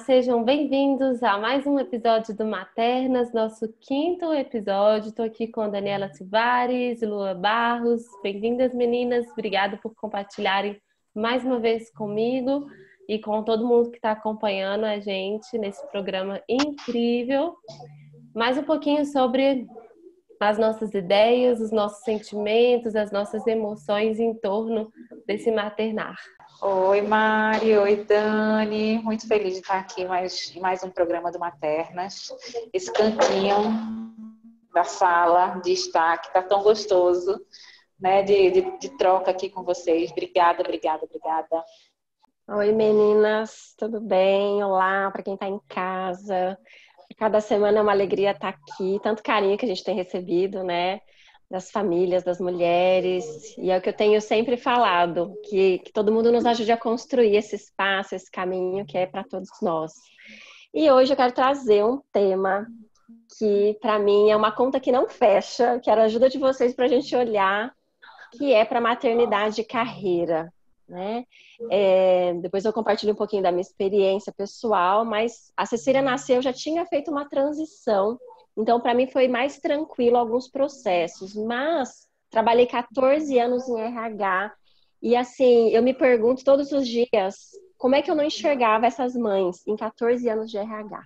sejam bem-vindos a mais um episódio do Maternas, nosso quinto episódio. Estou aqui com a Daniela Civares, Lua Barros. Bem-vindas, meninas. Obrigada por compartilharem mais uma vez comigo e com todo mundo que está acompanhando a gente nesse programa incrível. Mais um pouquinho sobre as nossas ideias, os nossos sentimentos, as nossas emoções em torno desse maternar. Oi, Mari. Oi, Dani. Muito feliz de estar aqui em mais um programa do Maternas. Esse cantinho da sala de estar que está tão gostoso, né, de troca aqui com vocês. Obrigada. Oi, meninas. Tudo bem? Olá para quem está em casa. Cada semana é uma alegria estar aqui. Tanto carinho que a gente tem recebido, né? Das famílias, das mulheres, e é o que eu tenho sempre falado, que todo mundo nos ajude a construir esse espaço, esse caminho que é para todos nós. E hoje eu quero trazer um tema que para mim é uma conta que não fecha, quero a ajuda de vocês para a gente olhar, que é para maternidade e carreira, né? Depois eu compartilho um pouquinho da minha experiência pessoal, mas a Cecília nasceu, já tinha feito uma transição. Então, para mim foi mais tranquilo alguns processos, mas trabalhei 14 anos em RH e, assim, eu me pergunto todos os dias como é que eu não enxergava essas mães em 14 anos de RH,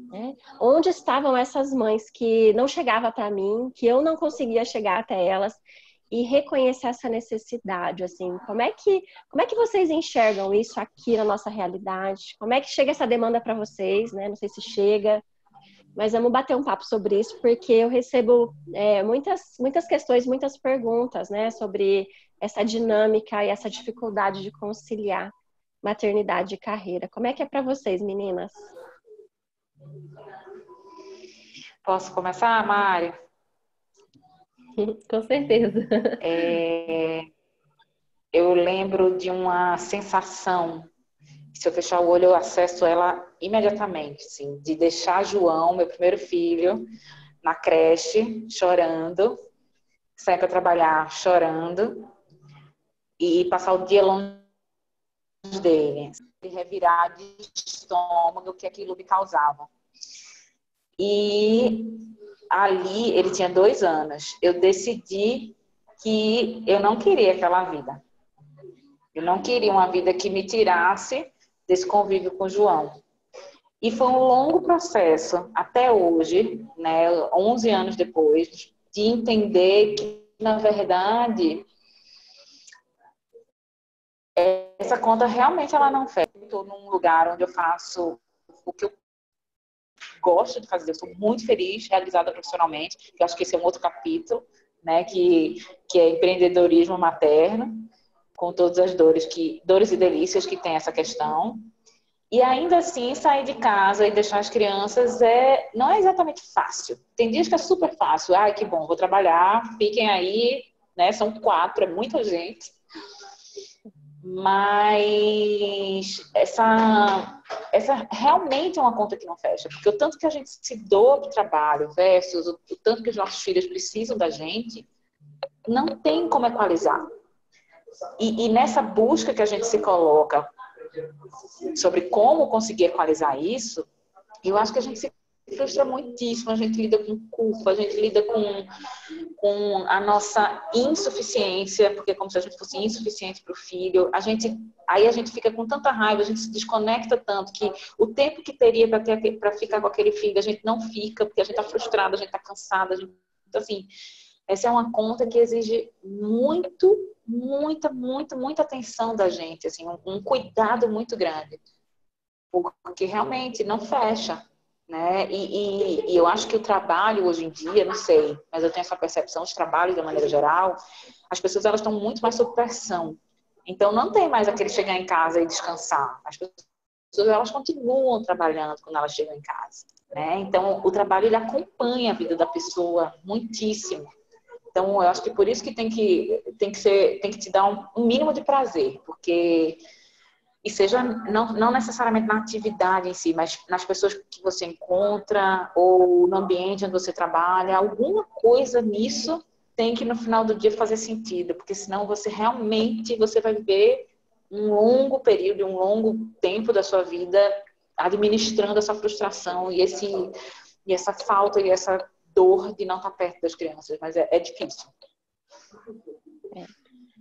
né? Onde estavam essas mães que não chegavam para mim, que eu não conseguia chegar até elas e reconhecer essa necessidade, assim, como é que vocês enxergam isso aqui na nossa realidade? Como é que chega essa demanda para vocês, né? Não sei se chega. Mas vamos bater um papo sobre isso, porque eu recebo muitas questões, muitas perguntas, né, sobre essa dinâmica e essa dificuldade de conciliar maternidade e carreira. Como é que é para vocês, meninas? Posso começar, Mari? Com certeza. Eu lembro de uma sensação. Se eu fechar o olho, eu acesso ela imediatamente, assim, de deixar João, meu primeiro filho, na creche, chorando, sair para trabalhar chorando e passar o dia longe dele, de revirar de estômago o que aquilo me causava. E ali, ele tinha 2 anos, eu decidi que eu não queria aquela vida. Eu não queria uma vida que me tirasse desse convívio com o João. E foi um longo processo, até hoje, né, 11 anos depois, de entender que, na verdade, essa conta realmente ela não fecha. Eu estou num lugar onde eu faço o que eu gosto de fazer. Eu sou muito feliz, realizada profissionalmente. Eu acho que esse é um outro capítulo, né, que é empreendedorismo materno, com todas as dores e delícias que tem essa questão. E ainda assim, sair de casa e deixar as crianças não é exatamente fácil. Tem dias que é super fácil. Ai, que bom, vou trabalhar, fiquem aí, né? São 4, é muita gente. Mas essa realmente é uma conta que não fecha. Porque o tanto que a gente se doa para o trabalho versus o tanto que os nossos filhos precisam da gente, não tem como equalizar. E nessa busca que a gente se coloca sobre como conseguir equalizar isso, eu acho que a gente se frustra muitíssimo, a gente lida com culpa, a gente lida com a nossa insuficiência, porque é como se a gente fosse insuficiente para o filho, aí a gente fica com tanta raiva, a gente se desconecta tanto que o tempo que teria para ficar com aquele filho, a gente não fica, porque a gente está frustrada, a gente está cansada, então assim, essa é uma conta que exige muita atenção da gente, assim, um cuidado muito grande, porque realmente não fecha, né? E eu acho que o trabalho hoje em dia, não sei, mas eu tenho essa percepção de trabalho de maneira geral, as pessoas elas estão muito mais sob pressão, então não tem mais aquele chegar em casa e descansar, as pessoas elas continuam trabalhando quando elas chegam em casa, né? Então o trabalho ele acompanha a vida da pessoa muitíssimo. Então, eu acho que por isso que tem que te dar um mínimo de prazer, porque e seja não necessariamente na atividade em si, mas nas pessoas que você encontra ou no ambiente onde você trabalha, alguma coisa nisso tem que no final do dia fazer sentido, porque senão você vai viver um longo período, um longo tempo da sua vida administrando essa frustração e essa falta e essa dor de não estar perto das crianças, mas é difícil.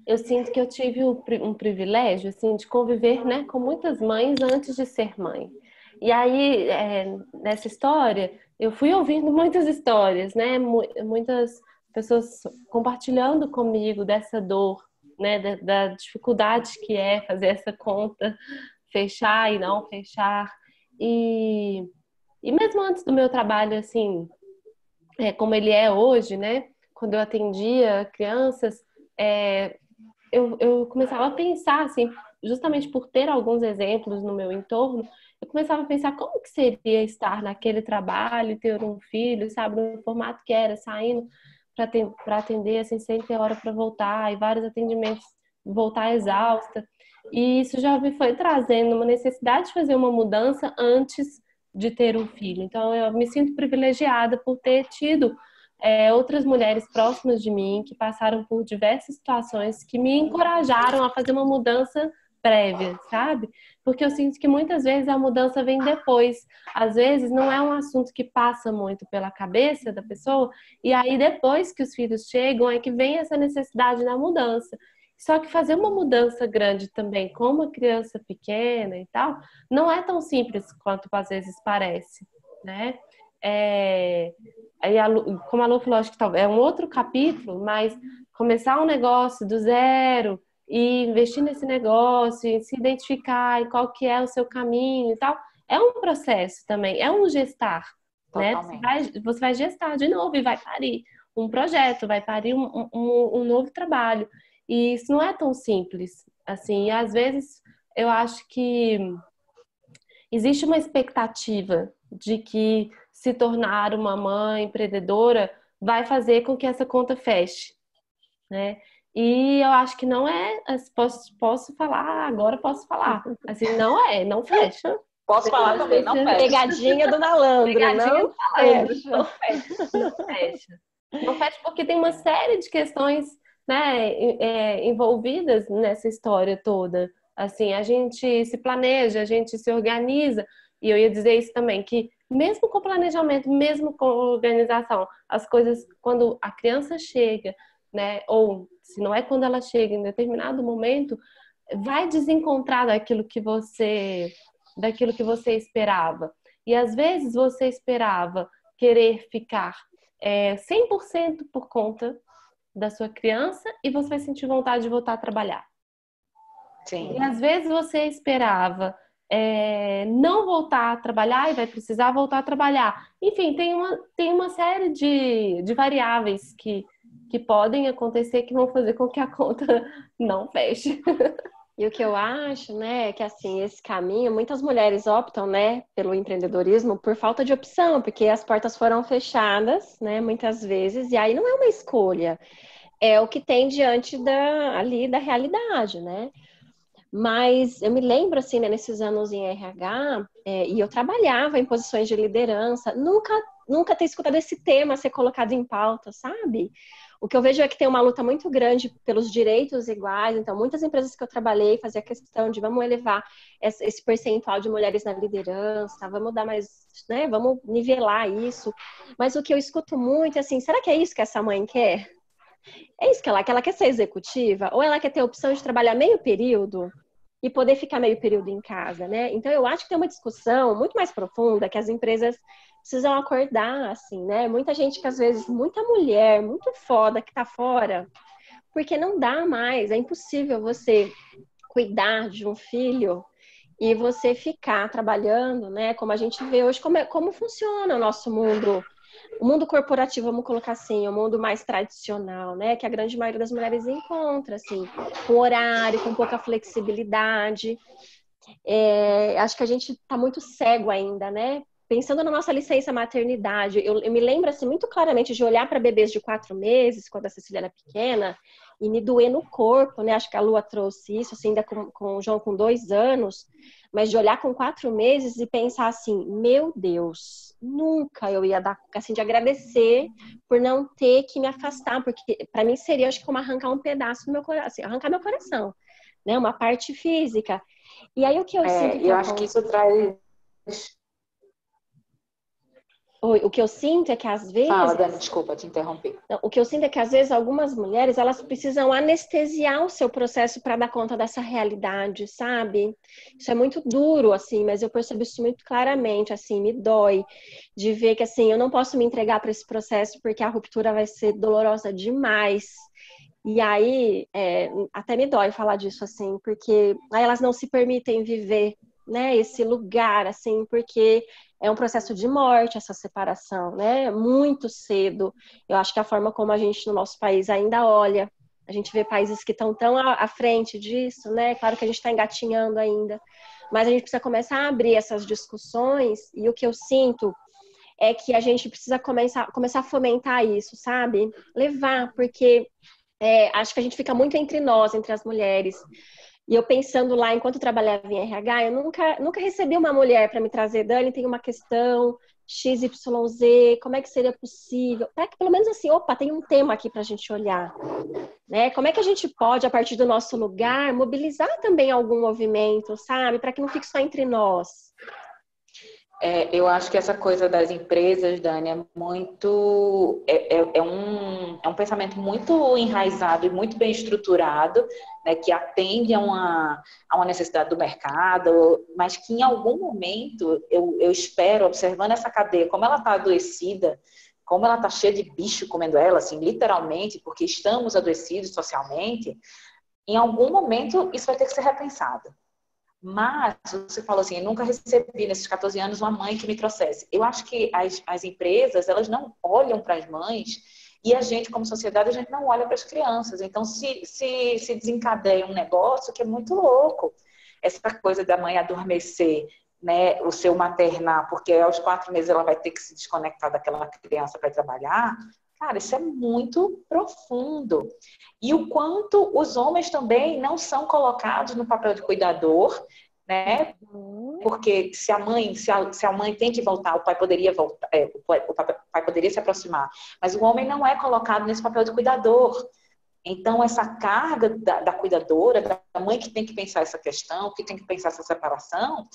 Eu sinto que eu tive um privilégio, assim, de conviver, né, com muitas mães antes de ser mãe. E aí, nessa história, eu fui ouvindo muitas histórias, né, muitas pessoas compartilhando comigo dessa dor, né, da dificuldade que é fazer essa conta fechar e não fechar. E mesmo antes do meu trabalho, assim, como ele é hoje, né, quando eu atendia crianças, eu começava a pensar, assim, justamente por ter alguns exemplos no meu entorno, eu começava a pensar como que seria estar naquele trabalho, ter um filho, sabe, no formato que era, saindo para atender, assim, sem ter hora para voltar, e vários atendimentos, voltar exausta. E isso já me foi trazendo uma necessidade de fazer uma mudança antes de ter um filho. Então, eu me sinto privilegiada por ter tido outras mulheres próximas de mim que passaram por diversas situações que me encorajaram a fazer uma mudança prévia, sabe? Porque eu sinto que muitas vezes a mudança vem depois. Às vezes não é um assunto que passa muito pela cabeça da pessoa, e aí depois que os filhos chegam é que vem essa necessidade da mudança. Só que fazer uma mudança grande também com uma criança pequena e tal, não é tão simples quanto às vezes parece, né? Aí, como a Lu falou, acho que talvez é um outro capítulo, mas começar um negócio do zero e investir nesse negócio, e se identificar em qual que é o seu caminho e tal, é um processo também, é um gestar, né? Você vai gestar de novo e vai parir um projeto, vai parir um novo trabalho. E isso não é tão simples, assim, e às vezes eu acho que existe uma expectativa de que se tornar uma mãe empreendedora vai fazer com que essa conta feche, né? E eu acho que não é, posso falar, agora posso falar, assim, não fecha. Posso falar também, não fecha. Pegadinha do malandro, Pegadinha não do malandro, fecha. não fecha, não fecha. Não fecha porque tem uma série de questões, né, envolvidas nessa história toda. Assim, a gente se planeja, a gente se organiza, e eu ia dizer isso também, que mesmo com planejamento, mesmo com organização, as coisas, quando a criança chega, né, ou se não é quando ela chega, em determinado momento, vai desencontrar daquilo que você esperava. E às vezes você esperava querer ficar 100% por conta da sua criança e você vai sentir vontade de voltar a trabalhar. Sim. E às vezes você esperava não voltar a trabalhar e vai precisar voltar a trabalhar. Enfim, tem uma série de variáveis que podem acontecer que vão fazer com que a conta não feche. E o que eu acho, né, é que assim, esse caminho, muitas mulheres optam, né, pelo empreendedorismo por falta de opção, porque as portas foram fechadas, né, muitas vezes, e aí não é uma escolha, é o que tem diante ali da realidade, né? Mas eu me lembro, assim, né, nesses anos em RH, e eu trabalhava em posições de liderança, nunca ter escutado esse tema ser colocado em pauta, sabe? O que eu vejo é que tem uma luta muito grande pelos direitos iguais, então muitas empresas que eu trabalhei fazia questão de vamos elevar esse percentual de mulheres na liderança, vamos dar mais, né, vamos nivelar isso. Mas o que eu escuto muito é assim, será que é isso que essa mãe quer? É isso que ela quer ser executiva? Ou ela quer ter a opção de trabalhar meio período e poder ficar meio período em casa, né? Então eu acho que tem uma discussão muito mais profunda que as empresas precisam acordar, assim, né? Muita gente que às vezes, muita mulher, muito foda que tá fora, porque não dá mais, é impossível você cuidar de um filho e você ficar trabalhando, né? Como a gente vê hoje, como funciona o nosso mundo. O mundo corporativo, vamos colocar assim, o mundo mais tradicional, né? Que a grande maioria das mulheres encontra, assim, com horário, com pouca flexibilidade. Acho que a gente está muito cego ainda, né? Pensando na nossa licença maternidade, eu me lembro assim, muito claramente de olhar para bebês de 4 meses, quando a Cecília era pequena, e me doer no corpo, né? Acho que a Lua trouxe isso, assim, ainda com o João com 2 anos, mas de olhar com 4 meses e pensar assim, meu Deus, nunca eu ia dar, assim, de agradecer por não ter que me afastar, porque para mim seria, acho que como arrancar um pedaço do meu coração, assim, arrancar meu coração, né? Uma parte física. E aí o que eu sinto que eu acho que isso traz O que eu sinto é que às vezes... Fala, Dani, desculpa te interromper. O que eu sinto é que às vezes algumas mulheres, elas precisam anestesiar o seu processo para dar conta dessa realidade, sabe? Isso é muito duro, assim, mas eu percebo isso muito claramente, assim, me dói de ver que, assim, eu não posso me entregar para esse processo porque a ruptura vai ser dolorosa demais. E aí, até me dói falar disso, assim, porque aí elas não se permitem viver, né, esse lugar, assim, porque é um processo de morte essa separação, né, muito cedo. Eu acho que a forma como a gente no nosso país ainda olha, a gente vê países que estão tão à frente disso, né, claro que a gente está engatinhando ainda, mas a gente precisa começar a abrir essas discussões, e o que eu sinto é que a gente precisa começar a fomentar isso, sabe? Levar, porque acho que a gente fica muito entre nós, entre as mulheres. E eu pensando lá, enquanto eu trabalhava em RH, eu nunca recebi uma mulher para me trazer, Dani, tem uma questão XYZ, como é que seria possível? Para que pelo menos assim, opa, tem um tema aqui para a gente olhar. Né? Como é que a gente pode, a partir do nosso lugar, mobilizar também algum movimento, sabe? Para que não fique só entre nós. Eu acho que essa coisa das empresas, Dani, é muito. É um pensamento muito enraizado e muito bem estruturado, né, que atende a uma necessidade do mercado, mas que em algum momento, eu espero, observando essa cadeia, como ela está adoecida, como ela está cheia de bicho comendo ela, assim, literalmente, porque estamos adoecidos socialmente, em algum momento isso vai ter que ser repensado. Mas, você falou assim, eu nunca recebi nesses 14 anos uma mãe que me trouxesse. Eu acho que as empresas, elas não olham para as mães e a gente, como sociedade, a gente não olha para as crianças. Então, se desencadeia um negócio que é muito louco. Essa coisa da mãe adormecer, né, o seu maternar, porque aos 4 meses ela vai ter que se desconectar daquela criança para trabalhar. Cara, isso é muito profundo. E o quanto os homens também não são colocados no papel de cuidador, né? Porque se a mãe tem que voltar, o pai poderia voltar, o pai poderia se aproximar, mas o homem não é colocado nesse papel de cuidador. Então, essa carga da cuidadora, da mãe que tem que pensar essa questão, que tem que pensar essa separação,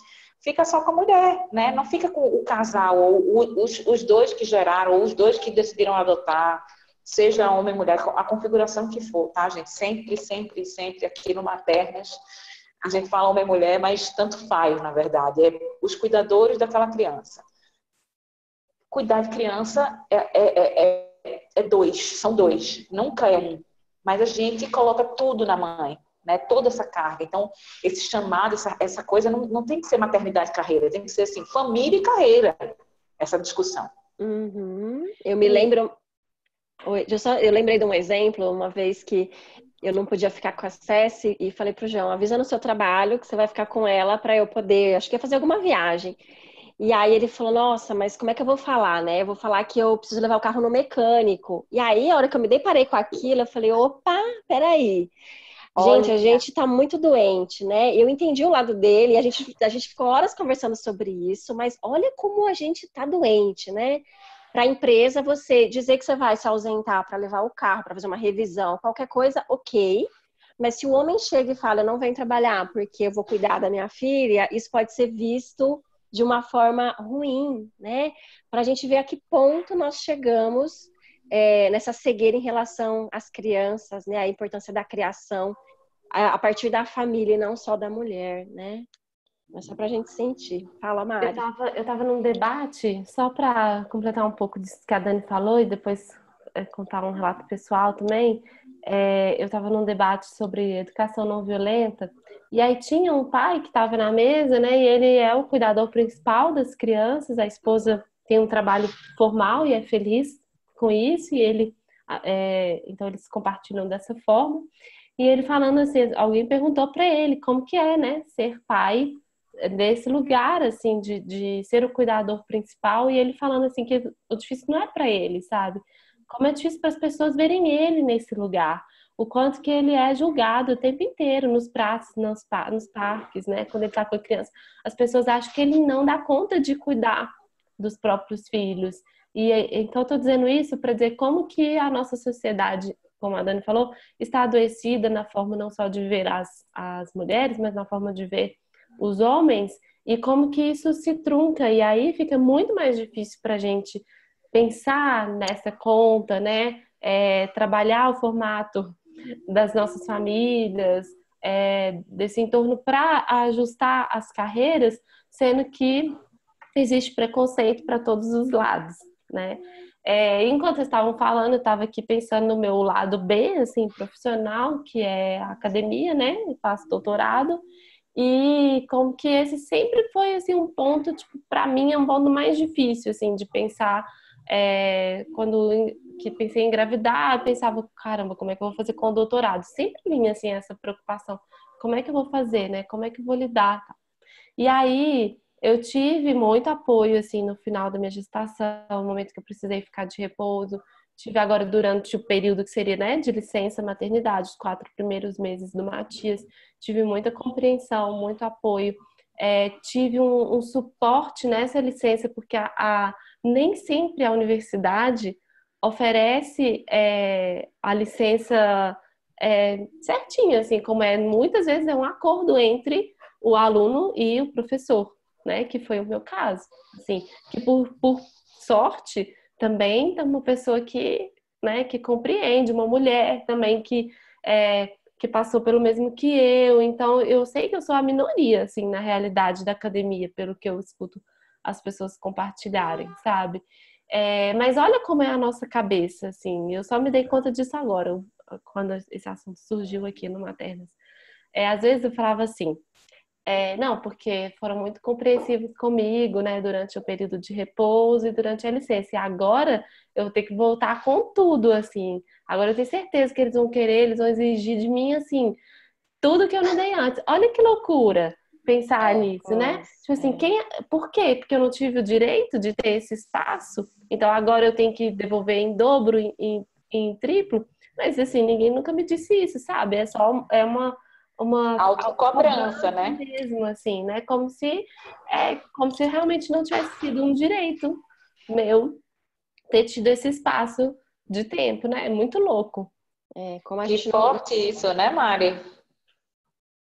fica só com a mulher, né? Não fica com o casal, ou os dois que geraram, ou os dois que decidiram adotar, seja homem ou mulher, a configuração que for, tá, gente? Sempre, sempre, sempre aqui no Maternas, a gente fala homem e mulher, mas tanto faz, na verdade. É os cuidadores daquela criança. Cuidar de criança são dois, nunca é um. Mas a gente coloca tudo na mãe, né? Toda essa carga. Então, esse chamado, essa coisa não tem que ser maternidade e carreira, tem que ser assim, família e carreira, essa discussão. Uhum. Eu me lembro... eu lembrei de um exemplo, uma vez que eu não podia ficar com a Ceci e falei pro João, avisa no seu trabalho que você vai ficar com ela para eu poder, acho que ia fazer alguma viagem. E aí ele falou, nossa, mas como é que eu vou falar, né? Eu vou falar que eu preciso levar o carro no mecânico. E aí, a hora que eu me deparei com aquilo, eu falei, opa, peraí. Gente, a gente tá muito doente, né? Eu entendi o lado dele, a gente ficou horas conversando sobre isso, mas olha como a gente tá doente, né? Para a empresa, você dizer que você vai se ausentar para levar o carro, para fazer uma revisão, qualquer coisa, ok. Mas se o homem chega e fala, eu não venho trabalhar porque eu vou cuidar da minha filha, isso pode ser visto de uma forma ruim, né? Para a gente ver a que ponto nós chegamos nessa cegueira em relação às crianças, né? A importância da criação a partir da família e não só da mulher, né? Mas só para a gente sentir. Fala, Mari. Eu tava num debate, só para completar um pouco disso que a Dani falou e depois contar um relato pessoal também. Eu estava num debate sobre educação não violenta e aí tinha um pai que estava na mesa, né? E ele é o cuidador principal das crianças. A esposa tem um trabalho formal e é feliz com isso. E ele, então eles compartilham dessa forma. E ele falando assim, alguém perguntou para ele como que é, né? Ser pai desse lugar, assim, de ser o cuidador principal, e ele falando assim que o difícil não é para ele, sabe? Como é difícil para as pessoas verem ele nesse lugar, o quanto que ele é julgado o tempo inteiro, nos praças, nos parques, né? Quando ele tá com a criança. As pessoas acham que ele não dá conta de cuidar dos próprios filhos. E então eu tô dizendo isso para dizer como que a nossa sociedade, como a Dani falou, está adoecida na forma não só de ver as mulheres, mas na forma de ver os homens, e como que isso se trunca, e aí fica muito mais difícil para a gente pensar nessa conta, né? Trabalhar o formato das nossas famílias, desse entorno para ajustar as carreiras, sendo que existe preconceito para todos os lados, né? Enquanto vocês estavam falando, eu estava aqui pensando no meu lado B, assim, profissional, que é a academia, né? Eu faço doutorado, e como que esse sempre foi, assim, um ponto, tipo, para mim é um ponto mais difícil, assim, de pensar, quando que pensei em engravidar, eu pensava, caramba, como é que eu vou fazer com o doutorado? Sempre vinha, assim, essa preocupação, como é que eu vou fazer, né? Como é que eu vou lidar? E aí eu tive muito apoio assim no final da minha gestação, no momento que eu precisei ficar de repouso. Tive agora durante o período que seria, né, de licença maternidade, os 4 primeiros meses do Matias, tive muita compreensão, muito apoio. Tive um suporte nessa licença, porque nem sempre a universidade oferece a licença certinha, assim, como muitas vezes é um acordo entre o aluno e o professor, né? Que foi o meu caso. Assim, que por sorte também tem uma pessoa que, né, que compreende, uma mulher também que passou pelo mesmo que eu. Então, eu sei que eu sou a minoria, assim, na realidade da academia, pelo que eu escuto as pessoas compartilharem, sabe? Mas olha como é a nossa cabeça, assim. Eu só me dei conta disso agora, quando esse assunto surgiu aqui no Maternas. Às vezes eu falava assim, não, porque foram muito compreensivos comigo, né, durante o período de repouso e durante a licença. E agora eu vou ter que voltar com tudo, assim. Agora eu tenho certeza que eles vão querer, eles vão exigir de mim, assim, tudo que eu não dei antes. Olha que loucura pensar nisso, né? Tipo assim, por quê? Porque eu não tive o direito de ter esse espaço, então agora eu tenho que devolver em dobro, em triplo. Mas assim, ninguém nunca me disse isso, sabe? Uma Autocobrança, autocobrança né? mesmo, assim, né? Como se realmente não tivesse sido um direito meu ter tido esse espaço de tempo, né? É muito louco. Como a Que gente não. forte isso, né, Mari?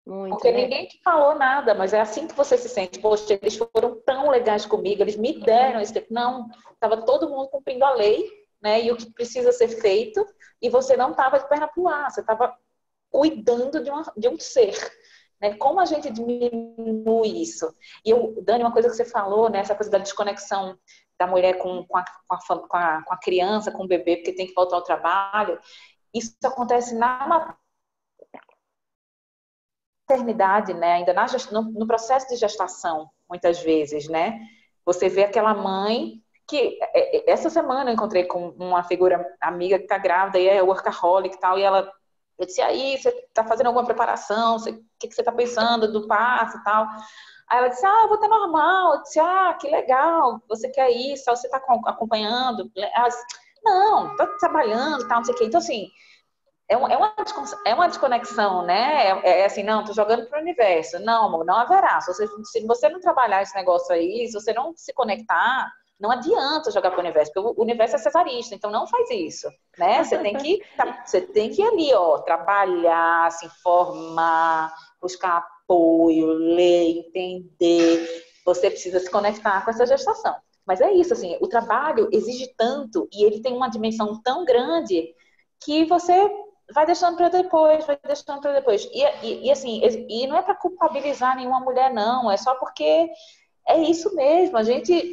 Muito, Porque né? ninguém te falou nada, mas é assim que você se sente. Poxa, eles foram tão legais comigo, eles me deram esse tempo. Não, estava todo mundo cumprindo a lei, né? E o que precisa ser feito, e você não estava de perna pro ar, você estava cuidando de um ser. Né? Como a gente diminui isso? E Dani, uma coisa que você falou, né? Essa coisa da desconexão da mulher com a criança, com o bebê, porque tem que voltar ao trabalho. Isso acontece na maternidade, né? Ainda no processo de gestação, muitas vezes, né? Você vê aquela mãe que essa semana eu encontrei com uma figura amiga que está grávida e é workaholic e tal, e eu disse, aí, você está fazendo alguma preparação? O que você está pensando do parto e tal? Aí ela disse, eu vou ter normal. Eu disse, que legal, você quer isso, você está acompanhando? Ela disse, não, estou trabalhando e tal, não sei o quê. Então, assim, é uma desconexão, né? Assim, não, tô jogando pro universo. Não, amor, não haverá. Se você não trabalhar esse negócio aí, se você não se conectar, não adianta jogar pro universo, porque o universo é cesarista, então não faz isso, né? Você tem que ir ali, ó, trabalhar, se informar, buscar apoio, ler, entender. Você precisa se conectar com essa gestação. Mas é isso, assim, o trabalho exige tanto e ele tem uma dimensão tão grande que você vai deixando para depois, vai deixando para depois. E assim, e não é para culpabilizar nenhuma mulher, não. É só porque é isso mesmo.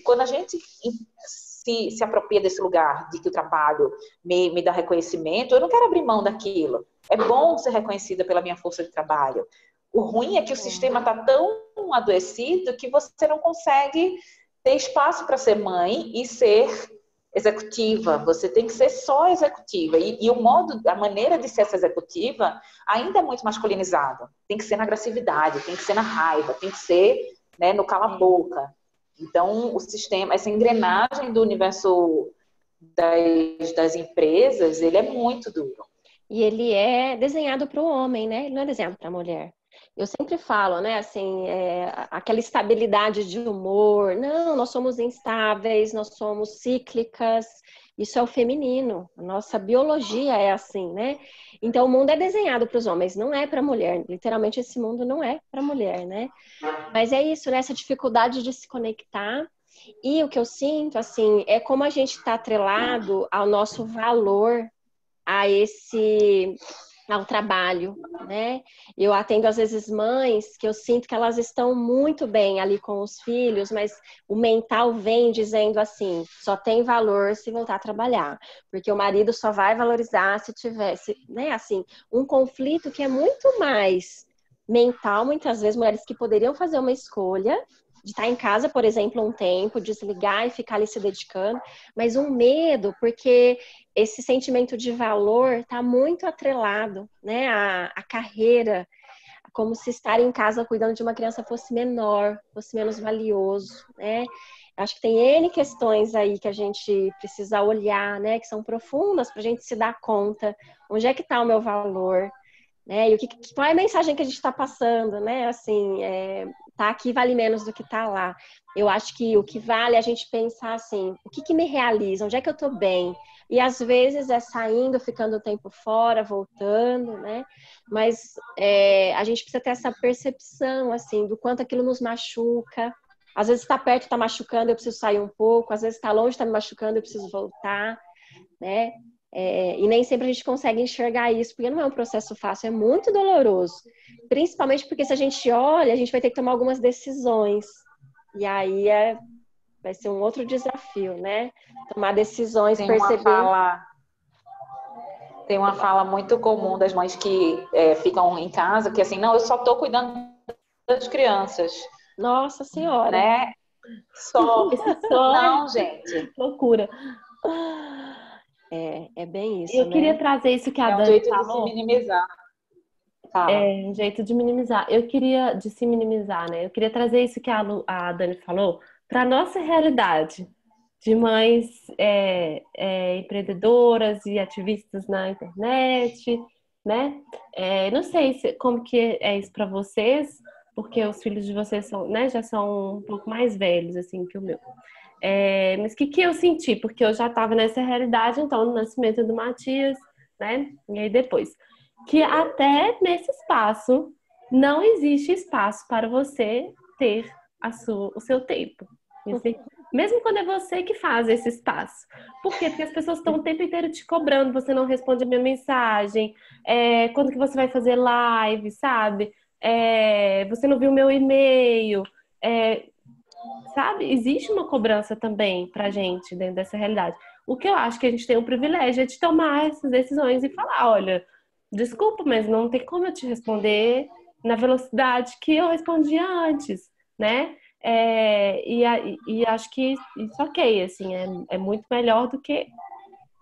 Quando a gente se apropria desse lugar de que o trabalho me dá reconhecimento, eu não quero abrir mão daquilo. É bom ser reconhecida pela minha força de trabalho. O ruim é que o sistema está tão adoecido que você não consegue ter espaço para ser mãe e ser executiva, você tem que ser só executiva. E a maneira de ser essa executiva ainda é muito masculinizada. Tem que ser na agressividade, tem que ser na raiva, tem que ser, né, no cala-boca. Então, o sistema, essa engrenagem do universo das empresas, ele é muito duro. E ele é desenhado para o homem, né? Ele não é desenhado para a mulher. Eu sempre falo, né, assim, aquela estabilidade de humor. Não, nós somos instáveis, nós somos cíclicas. Isso é o feminino. A nossa biologia é assim, né? Então, o mundo é desenhado para os homens, não é para a mulher. Literalmente, esse mundo não é para a mulher, né? Mas é isso, né? Essa dificuldade de se conectar. E o que eu sinto, assim, é como a gente está atrelado ao nosso valor, a esse ao trabalho, né? Eu atendo às vezes mães que eu sinto que elas estão muito bem ali com os filhos, mas o mental vem dizendo assim, só tem valor se voltar a trabalhar, porque o marido só vai valorizar se tivesse, né? Assim, um conflito que é muito mais mental, muitas vezes mulheres que poderiam fazer uma escolha de estar em casa, por exemplo, um tempo, desligar e ficar ali se dedicando, mas um medo, porque esse sentimento de valor está muito atrelado, né, à carreira, como se estar em casa cuidando de uma criança fosse menor, fosse menos valioso, né? Acho que tem N questões aí que a gente precisa olhar, né, que são profundas para a gente se dar conta, onde é que está o meu valor, né? E qual é a mensagem que a gente está passando, né? Assim, tá aqui vale menos do que tá lá. Eu acho que o que vale é a gente pensar assim, o que me realiza, onde é que eu tô bem? E às vezes é saindo, ficando um tempo fora, voltando, né? Mas a gente precisa ter essa percepção, assim, do quanto aquilo nos machuca. Às vezes está perto, está machucando, eu preciso sair um pouco. Às vezes está longe, está me machucando, eu preciso voltar, né? E nem sempre a gente consegue enxergar isso, porque não é um processo fácil, é muito doloroso. Principalmente porque se a gente olha, a gente vai ter que tomar algumas decisões. E aí vai ser um outro desafio, né? Tomar decisões, Tem uma perceber. fala, tem uma fala muito comum das mães que ficam em casa, que assim, não, eu só estou cuidando das crianças, Nossa Senhora! né? Só. Esse só é Não, gente. loucura. É bem isso, Eu queria né? trazer isso que a É um Dani jeito de se falou, minimizar. Fala. um jeito de minimizar. Eu queria, de se minimizar, né? Eu queria trazer isso que a Dani falou para nossa realidade de mães empreendedoras e ativistas na internet, né? Não sei como que é isso para vocês, porque os filhos de vocês são, né, já são um pouco mais velhos assim que o meu. Mas o que eu senti? Porque eu já estava nessa realidade, então, no nascimento do Matias, né? E aí depois. Que até nesse espaço não existe espaço para você ter o seu tempo. Mesmo quando é você que faz esse espaço. Por quê? Porque as pessoas estão o tempo inteiro te cobrando, você não responde a minha mensagem, quando que você vai fazer live, sabe? Você não viu meu e-mail. É, Sabe? Existe uma cobrança também pra gente dentro dessa realidade. O que eu acho que a gente tem o privilégio é de tomar essas decisões e falar, olha, desculpa, mas não tem como eu te responder na velocidade que eu respondia antes, né? E acho que isso ok, assim, é muito melhor do que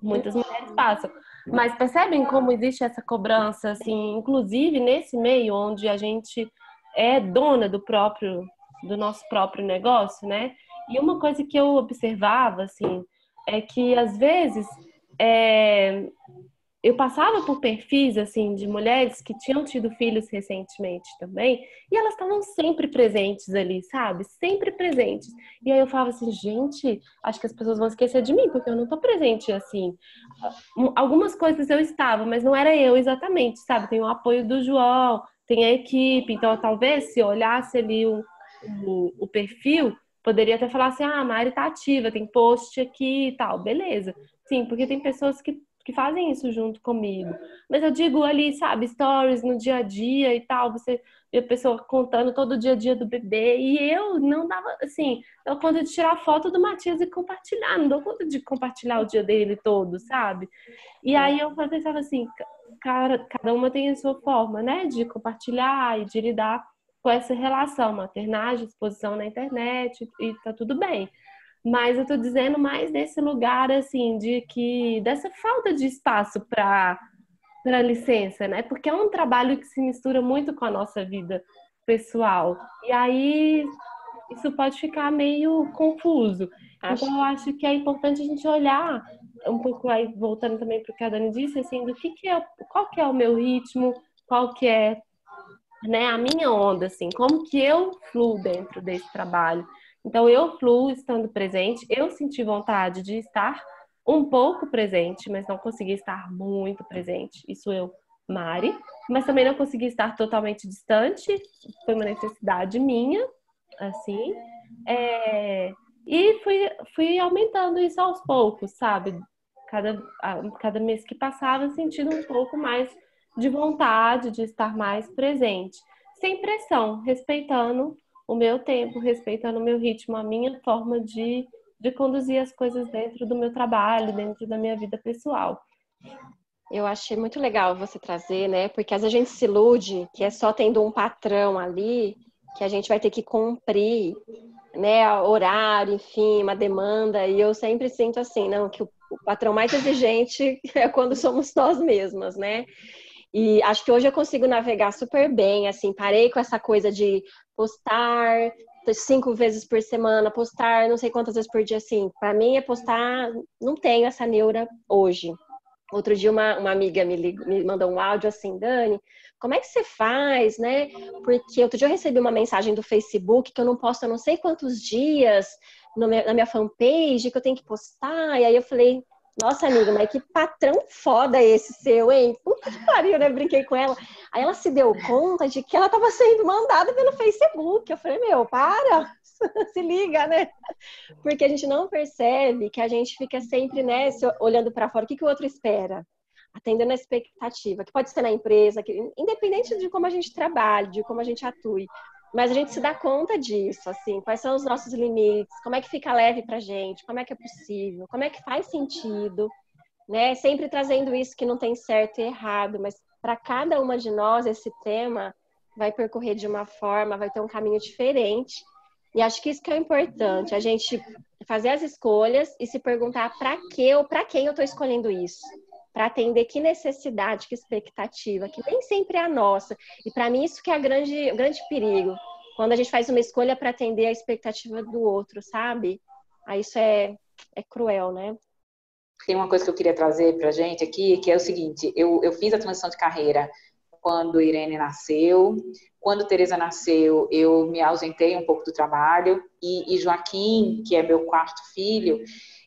muitas mulheres passam. Mas percebem como existe essa cobrança, assim, inclusive nesse meio onde a gente é dona do nosso próprio negócio, né? E uma coisa que eu observava, assim, é que às vezes é, eu passava por perfis assim de mulheres que tinham tido filhos recentemente também, e elas estavam sempre presentes ali, sabe? Sempre presentes. E aí eu falava assim, gente, acho que as pessoas vão esquecer de mim, porque eu não tô presente assim. Algumas coisas eu estava, mas não era eu exatamente, sabe? Tem o apoio do João, tem a equipe, então talvez se eu olhasse ali o perfil, poderia até falar assim, ah, a Mari tá ativa, tem post aqui e tal, beleza. Sim, porque tem pessoas que fazem isso junto comigo. Mas eu digo ali, sabe, stories no dia a dia e tal, você vê a pessoa contando todo o dia a dia do bebê, e eu não dava, assim, dou conta de tirar foto do Matias e compartilhar, não dou conta de compartilhar o dia dele todo, sabe? E aí eu pensava assim, cara, cada uma tem a sua forma, né, de compartilhar e de lidar com essa relação, maternagem, exposição na internet, e tá tudo bem. Mas eu tô dizendo mais desse lugar, assim, dessa falta de espaço para licença, né? Porque é um trabalho que se mistura muito com a nossa vida pessoal. E aí isso pode ficar meio confuso. Acho Então eu acho que é importante a gente olhar um pouco aí, voltando também para o que a Dani disse, assim, qual que é o meu ritmo, qual que é né, a minha onda, assim, como que eu fluo dentro desse trabalho. Então, eu fluo estando presente, eu senti vontade de estar um pouco presente, mas não consegui estar muito presente. Isso eu, Mari, mas também não consegui estar totalmente distante, foi uma necessidade minha, assim, é, e fui aumentando isso aos poucos, sabe? Cada mês que passava, sentindo um pouco mais de vontade de estar mais presente, sem pressão, respeitando o meu tempo, respeitando o meu ritmo, a minha forma de conduzir as coisas dentro do meu trabalho, dentro da minha vida pessoal. Eu achei muito legal você trazer, né? Porque às vezes a gente se ilude que é só tendo um patrão ali que a gente vai ter que cumprir, né? Horário, enfim, uma demanda. E eu sempre sinto assim, não, que o patrão mais exigente é quando somos nós mesmas, né? E acho que hoje eu consigo navegar super bem, assim, parei com essa coisa de postar 5 vezes por semana, postar não sei quantas vezes por dia, assim. Para mim é postar, não tenho essa neura hoje. Outro dia uma amiga me mandou um áudio assim, Dani, como é que você faz, né? Porque outro dia eu recebi uma mensagem do Facebook que eu não posto há não sei quantos dias na minha fanpage, que eu tenho que postar. E aí eu falei, nossa amiga, mas que patrão foda esse seu, hein? Puta que pariu, né? Brinquei com ela. Aí ela se deu conta de que ela estava sendo mandada pelo Facebook. Eu falei, meu, para, se liga, né? Porque a gente não percebe que a gente fica sempre, né, olhando para fora. O que que o outro espera? Atendendo a expectativa, que pode ser na empresa, independente de como a gente trabalhe, de como a gente atue. Mas a gente se dá conta disso, assim, quais são os nossos limites, como é que fica leve pra gente, como é que é possível, como é que faz sentido, né? Sempre trazendo isso que não tem certo e errado, mas para cada uma de nós esse tema vai percorrer de uma forma, vai ter um caminho diferente. E acho que isso que é importante, a gente fazer as escolhas e se perguntar para que ou para quem eu estou escolhendo isso. Para atender que necessidade, que expectativa, que nem sempre é a nossa. E para mim isso que é o grande perigo. Quando a gente faz uma escolha para atender a expectativa do outro, sabe? Aí isso é cruel, né? Tem uma coisa que eu queria trazer para a gente aqui, que é o seguinte: eu fiz a transição de carreira quando Irene nasceu. Quando Teresa nasceu, eu me ausentei um pouco do trabalho. E Joaquim, que é meu quarto filho,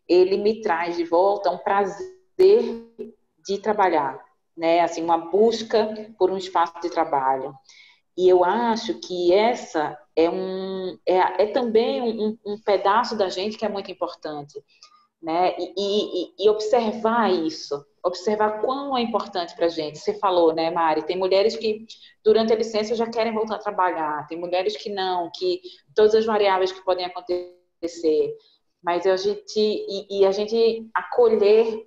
ele me traz de volta um prazer de trabalhar, né? Assim, uma busca por um espaço de trabalho. E eu acho que essa é também um pedaço da gente que é muito importante, né? E observar isso, observar quão é importante para a gente. Você falou, né, Mari? Tem mulheres que durante a licença já querem voltar a trabalhar, tem mulheres que não, que todas as variáveis que podem acontecer, mas a gente acolher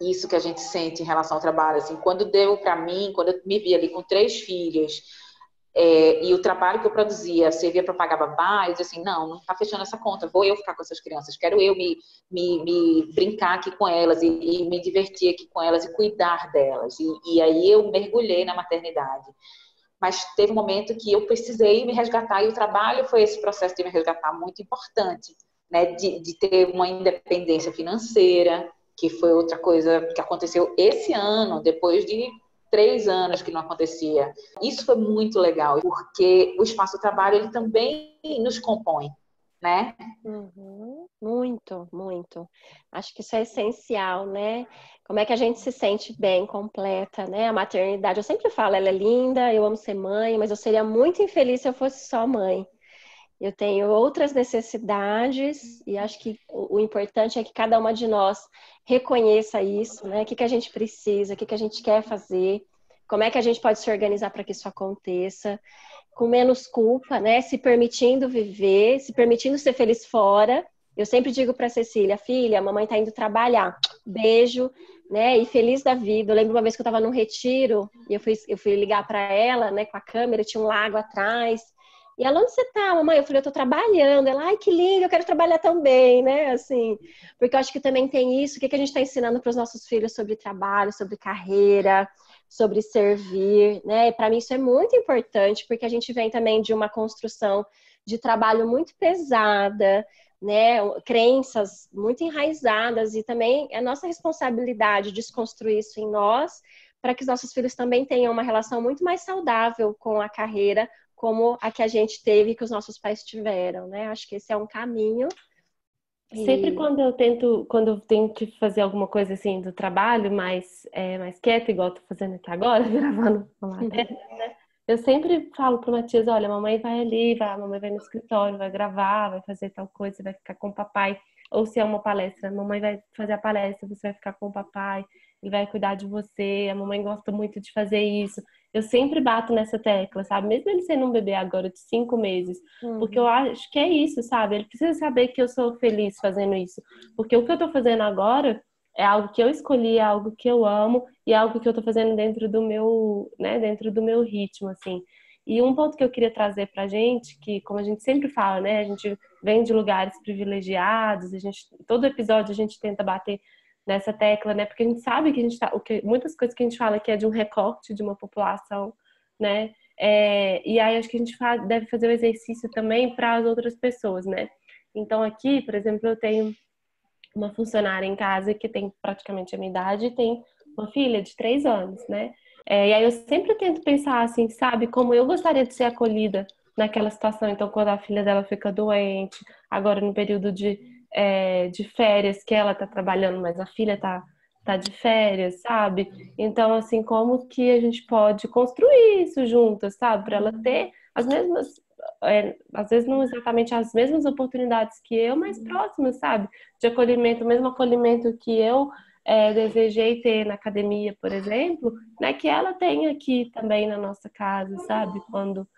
isso que a gente sente em relação ao trabalho, assim, quando deu para mim, quando eu me vi ali com 3 filhos, e o trabalho que eu produzia servia para pagar babá, eu disse assim, não está fechando essa conta, vou eu ficar com essas crianças, quero eu me brincar aqui com elas e me divertir aqui com elas e cuidar delas. E aí eu mergulhei na maternidade. Mas teve um momento que eu precisei me resgatar e o trabalho foi esse processo de me resgatar muito importante, né? De ter uma independência financeira, que foi outra coisa que aconteceu esse ano, depois de 3 anos que não acontecia. Isso foi muito legal, porque o espaço trabalho ele também nos compõe, né? Uhum. Muito, muito. Acho que isso é essencial, né? Como é que a gente se sente bem, completa, né? A maternidade, eu sempre falo, ela é linda, eu amo ser mãe, mas eu seria muito infeliz se eu fosse só mãe. Eu tenho outras necessidades e acho que o importante é que cada uma de nós reconheça isso, né? O que que a gente precisa, o que que a gente quer fazer, como é que a gente pode se organizar para que isso aconteça, com menos culpa, né? Se permitindo viver, se permitindo ser feliz fora. Eu sempre digo para Cecília, filha, a mamãe está indo trabalhar, beijo, né? E feliz da vida. Eu lembro uma vez que eu estava num retiro e eu fui ligar para ela, né? Com a câmera, tinha um lago atrás. E ela, onde você tá, mamãe? Eu falei, eu tô trabalhando. Ela, ai, que lindo, eu quero trabalhar também, né? Assim, porque eu acho que também tem isso. O que que a gente está ensinando para os nossos filhos sobre trabalho, sobre carreira, sobre servir, né? Para mim isso é muito importante, porque a gente vem também de uma construção de trabalho muito pesada, né? Crenças muito enraizadas e também é nossa responsabilidade desconstruir isso em nós para que os nossos filhos também tenham uma relação muito mais saudável com a carreira, como a que a gente teve, que os nossos pais tiveram, né? Acho que esse é um caminho. Sempre quando eu tenho que fazer alguma coisa assim do trabalho, mais quieta, igual eu tô fazendo aqui agora, gravando uma matéria, eu sempre falo pro Matias, olha, a mamãe vai ali, a mamãe vai no escritório, vai gravar, vai fazer tal coisa, vai ficar com o papai. Ou se é uma palestra, a mamãe vai fazer a palestra, você vai ficar com o papai, ele vai cuidar de você, a mamãe gosta muito de fazer isso. Eu sempre bato nessa tecla, sabe? Mesmo ele sendo um bebê agora de 5 meses, porque eu acho que é isso, sabe? Ele precisa saber que eu sou feliz fazendo isso. Porque o que eu tô fazendo agora é algo que eu escolhi, é algo que eu amo e é algo que eu tô fazendo dentro do meu, né, dentro do meu ritmo, assim. E um ponto que eu queria trazer pra gente, que como a gente sempre fala, né, a gente vem de lugares privilegiados, todo episódio a gente tenta bater nessa tecla, né, porque a gente sabe que a gente muitas coisas que a gente fala aqui é de um recorte de uma população, né, e aí acho que a gente deve fazer o exercício também para as outras pessoas, né. Então aqui, por exemplo, eu tenho uma funcionária em casa que tem praticamente a minha idade e tem uma filha de 3 anos, né? E aí eu sempre tento pensar assim, sabe, como eu gostaria de ser acolhida naquela situação. Então, quando a filha dela fica doente, agora no período de férias, que ela tá trabalhando, mas a filha tá de férias, sabe? Então, assim, como que a gente pode construir isso juntas, sabe? Para ela ter as mesmas, às vezes não exatamente as mesmas oportunidades que eu, mas próximas, sabe? De acolhimento, o mesmo acolhimento que eu desejei ter na academia, por exemplo, né, que ela tenha aqui também na nossa casa, sabe? Quando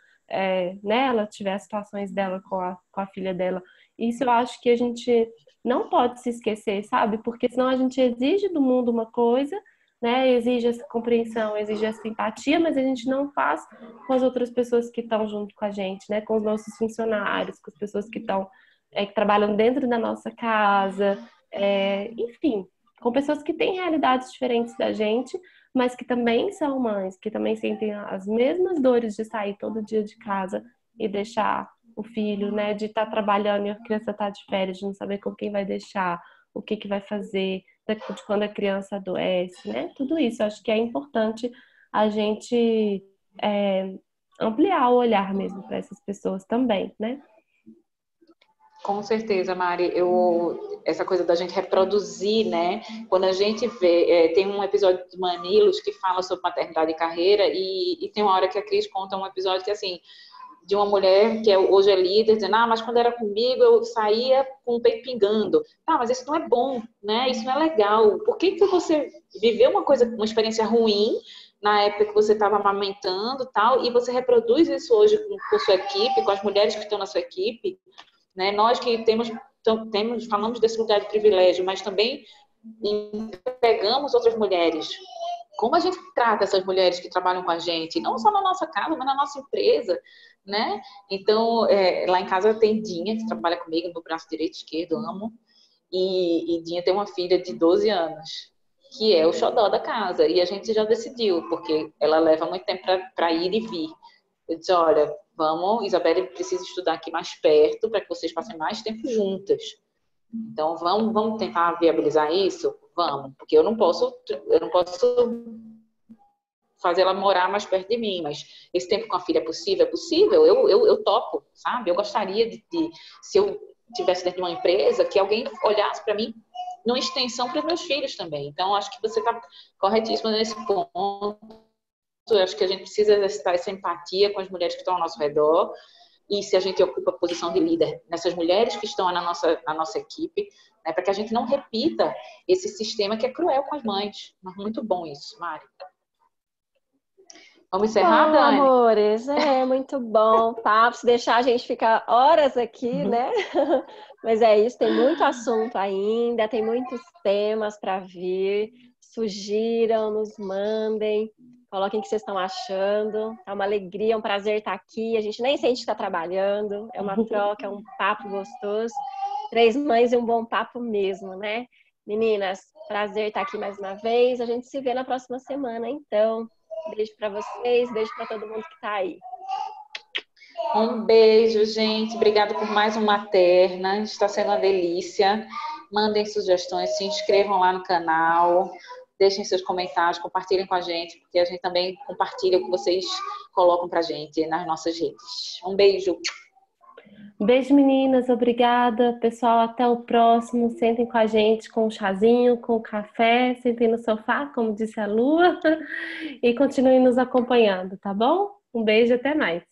né, ela tiver as situações dela com a filha dela. Isso eu acho que a gente não pode se esquecer, sabe? Porque senão a gente exige do mundo uma coisa, né? Exige essa compreensão, exige essa empatia, mas a gente não faz com as outras pessoas que estão junto com a gente, né? Com os nossos funcionários, com as pessoas que estão que trabalham dentro da nossa casa, enfim, com pessoas que têm realidades diferentes da gente, mas que também são mães, que também sentem as mesmas dores de sair todo dia de casa e deixar o filho, né, de estar trabalhando e a criança estar de férias, de não saber com quem vai deixar, o que vai fazer, de quando a criança adoece, né? Tudo isso, acho que é importante a gente ampliar o olhar mesmo para essas pessoas também, né? Com certeza, Mari. Essa coisa da gente reproduzir, né? Quando a gente vê, tem um episódio de Manilos que fala sobre maternidade e carreira e tem uma hora que a Cris conta um episódio que, assim, de uma mulher que hoje é líder, dizendo, mas quando era comigo eu saía com o peito pingando. Mas isso não é bom, né? Isso não é legal. Por que você viveu uma experiência ruim na época que você estava amamentando tal, e você reproduz isso hoje com sua equipe, com as mulheres que estão na sua equipe, né? Nós que falamos desse lugar de privilégio, mas também empregamos outras mulheres. Como a gente trata essas mulheres que trabalham com a gente, não só na nossa casa, mas na nossa empresa, né? Então, lá em casa tem Dinha, que trabalha comigo no braço direito e esquerdo, amo. E Dinha tem uma filha de 12 anos, que é o xodó da casa. E a gente já decidiu, porque ela leva muito tempo para ir e vir. Eu disse, olha, vamos, Isabelle precisa estudar aqui mais perto para que vocês passem mais tempo juntas. Então, vamos tentar viabilizar isso? Vamos, porque eu não posso fazer ela morar mais perto de mim, mas esse tempo com a filha é possível? É possível, eu topo, sabe? Eu gostaria se eu tivesse dentro de uma empresa, que alguém olhasse para mim numa extensão para os meus filhos também. Então, acho que você está corretíssima nesse ponto. Eu acho que a gente precisa exercitar essa empatia com as mulheres que estão ao nosso redor, e se a gente ocupa a posição de líder nessas mulheres que estão na nossa equipe, né, para que a gente não repita esse sistema que é cruel com as mães. Mas muito bom isso, Mari. Vamos encerrar, bom, Dani? Amores, muito bom, tá? Se deixar a gente ficar horas aqui, né? Mas é isso, tem muito assunto ainda, tem muitos temas para vir. Sugiram, nos mandem, coloquem o que vocês estão achando. É uma alegria, um prazer estar aqui. A gente nem sente que está trabalhando, é uma troca, é um papo gostoso. 3 mães e um bom papo mesmo, né? Meninas, prazer estar aqui mais uma vez. A gente se vê na próxima semana, então. Beijo para vocês, beijo para todo mundo que está aí. Um beijo, gente. Obrigada por mais uma Materna. Está sendo uma delícia. Mandem sugestões, se inscrevam lá no canal. deixem seus comentários, compartilhem com a gente, porque a gente também compartilha o que vocês colocam pra gente nas nossas redes. Um beijo! Beijo, meninas. Obrigada. Pessoal, até o próximo. Sentem com a gente com um chazinho, com um café. Sentem no sofá, como disse a Lua. E continuem nos acompanhando, tá bom? Um beijo, até mais.